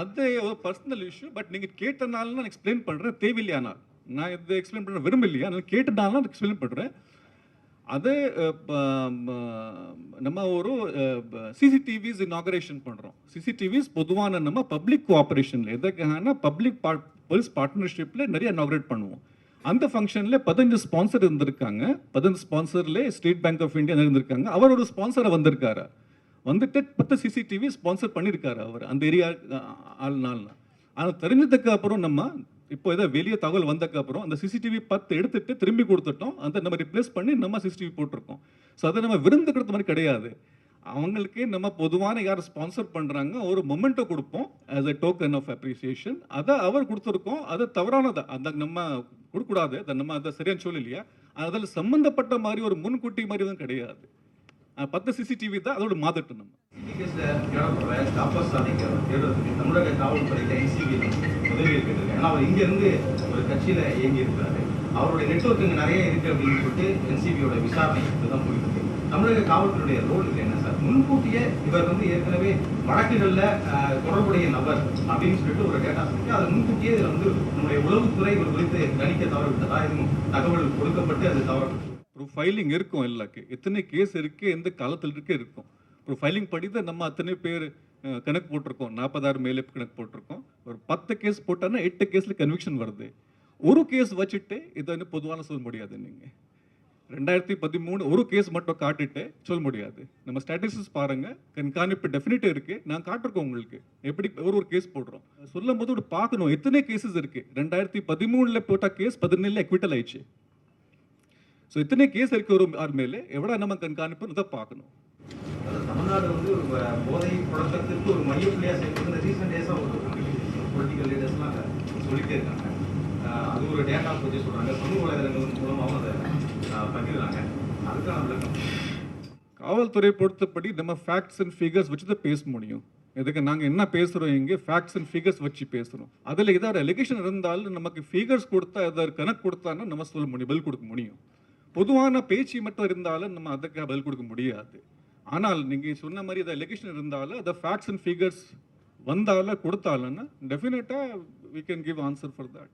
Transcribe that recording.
அது ஒரு personal issue. But நீங்க கேட்டனால நான் எக்ஸ்பிளைன் பண்றேன். தேவையில்லையானா நான் இதை எக்ஸ்பிளைன் பண்ண விரும்பலையா, நான் கேட்டனால நான் எக்ஸ்பிளைன் பண்றேன். அது நம்ம ஒரு சிசிடிவிஸ் இனாகரேஷன் பண்றோம். சிசிடிவிஸ் பொதுவான நம்ம பப்ளிக் கோஆபரேஷன்ல எதுக்காகனா பப்ளிக் போலீஸ் பார்ட்னர்ஷிப்ல நிறைய இனாகரேட் பண்ணுவோம். அந்த ஃபங்க்ஷன்ல 15 ஸ்பான்சர் இருந்திருக்காங்க. 15 ஸ்பான்சர்ல ஸ்டேட் பேங்க் ஆஃப் இந்தியா இருந்திருக்காங்க. அவர் ஒரு ஸ்பான்சரை வந்திருக்காரு. வந்துட்டு 10 சிசிடிவி ஸ்பான்சர் பண்ணியிருக்காரு அவர் அந்த ஏரியா ஆள்னால. ஆனால் தெரிஞ்சதுக்கு அப்புறம் நம்ம இப்போ ஏதோ வெளியே தகவல் வந்ததுக்கு அப்புறம் அந்த சிசிடிவி 10 எடுத்துட்டு திரும்பி கொடுத்துட்டோம். அதை நம்ம ரிப்ளேஸ் பண்ணி நம்ம சிசிடிவி போட்டிருக்கோம். ஸோ அதை நம்ம விருந்துக்கிறது மாதிரி கிடையாது. அவங்களுக்கு நம்ம பொதுவான யார் ஸ்பான்சர் பண்ணுறாங்க ஒரு மொமெண்ட்டோ கொடுப்போம் as a token of appreciation. அதை அவர் கொடுத்துருக்கோம். அது தவறானது. அதை நம்ம கொடுக்கூடாது. அதை நம்ம அதை சரியான சொல்லலையா. அதில் சம்மந்தப்பட்ட மாதிரி ஒரு முன்கூட்டி மாதிரி தான் கிடையாது. 10 சிசிடிவி தான் அதோட மாதட்டு நம்ம தமிழக காவல்துறைக்கு ஐசிபி உதவி இருக்கிறது. ஏன்னா அவர் இங்கிருந்து ஒரு கட்சியில இயங்கி இருக்கிறாரு. அவருடைய நெட்வொர்க் இங்க நிறைய இருக்கு அப்படின்னு சொல்லிட்டு என்சிபியோட விசாரணை தான் போயிட்டு இருக்கு. தமிழக காவல்துறையுடைய ரோல் இது என்ன சார்? முன்கூட்டியே இவர் ஏற்கனவே வழக்குகள்ல தொடர்புடைய நபர் அப்படின்னு சொல்லிட்டு ஒரு டேட்டா இருக்கு. அது முன்கூட்டியே இதுல நம்முடைய உளவுத்துறை இவர் குறித்து கணிக்க தவறவிட்டதா, எதுவும் தகவல் கொடுக்கப்பட்டு அது தவறவிட்டது? ப்ரொஃபைலிங் இருக்கும். எல்லாக்கு எத்தனை கேஸ் இருக்கு, எந்த காலத்தில் இருக்கு இருக்கும். ப்ரொஃபைலிங் படி தான் நம்ம அத்தனை பேர் கணக்கு போட்டிருக்கோம். 40,000 மேலே கணக்கு போட்டிருக்கோம். ஒரு 10 கேஸ் போட்டான்னா 8 கேஸில் கன்விக்ஷன் வருது. ஒரு கேஸ் வச்சுட்டு இதை பொதுவான சொல்ல முடியாது. நீங்கள் 2013 ஒரு கேஸ் மட்டும் காட்டிட்டு சொல்ல முடியாது. நம்ம ஸ்டாட்டிஸ்டிக்ஸ் பாருங்க, கண்காணிப்பு டெஃபினட்டாக இருக்கு. நான் காட்டிருக்கோம் உங்களுக்கு எப்படி ஒரு கேஸ் போடுறோம். சொல்லும் போது ஒரு பார்க்கணும் எத்தனை கேசஸ் இருக்கு. 2013 போட்ட கேஸ் 17 எக்விட்டல் ஆயிடுச்சு. ஸோ இத்தனை கேஸ் இருக்கு ஒரு ஆர் மேலே எவ்வளோ நம்ம கண்காணிப்புன்னு தான் பார்க்கணும். தமிழ்நாடு ஒரு போதை புழக்கத்திற்கு ஒரு மையப்புள்ளியாக சேர்ந்து ரீசெண்ட் டேஸாக ஒரு பொலிட்டிக்கல் லீடர்ஸ்லாம் சொல்லிட்டே இருக்காங்க. அது ஒரு டேட்டா பற்றி சொல்கிறாங்க. சமூக வலைதளங்கள் மூலமாகவும் அதை பகிர்றாங்க. அதுக்கான விளக்கம். காவல்துறை பொறுத்தபடி நம்ம ஃபேக்ட்ஸ் அண்ட் ஃபிகர்ஸ் வச்சு தான் பேச முடியும். இதுக்கு நாங்கள் என்ன பேசுகிறோம், இங்கே ஃபேக்ட்ஸ் அண்ட் ஃபிகர்ஸ் வச்சு பேசுகிறோம். அதில் ஏதாவது அலிகேஷன் இருந்தாலும் நமக்கு ஃபிகர்ஸ் கொடுத்தா ஏதாவது கணக்கு கொடுத்தாங்கன்னா நம்ம சொல்ல முடியும், பதில் கொடுக்க முடியும். பொதுவான பேச்சு மட்டும் இருந்தாலும் நம்ம அதுக்கு பதில் கொடுக்க முடியாது. ஆனால் நீங்கள் சொன்ன மாதிரி அதை அலிகேஷன் இருந்தாலும் அதை ஃபேக்ட்ஸ் அண்ட் ஃபிகர்ஸ் வந்தாலும் கொடுத்தாலும்னா டெஃபினட்டாக we can give answer for that.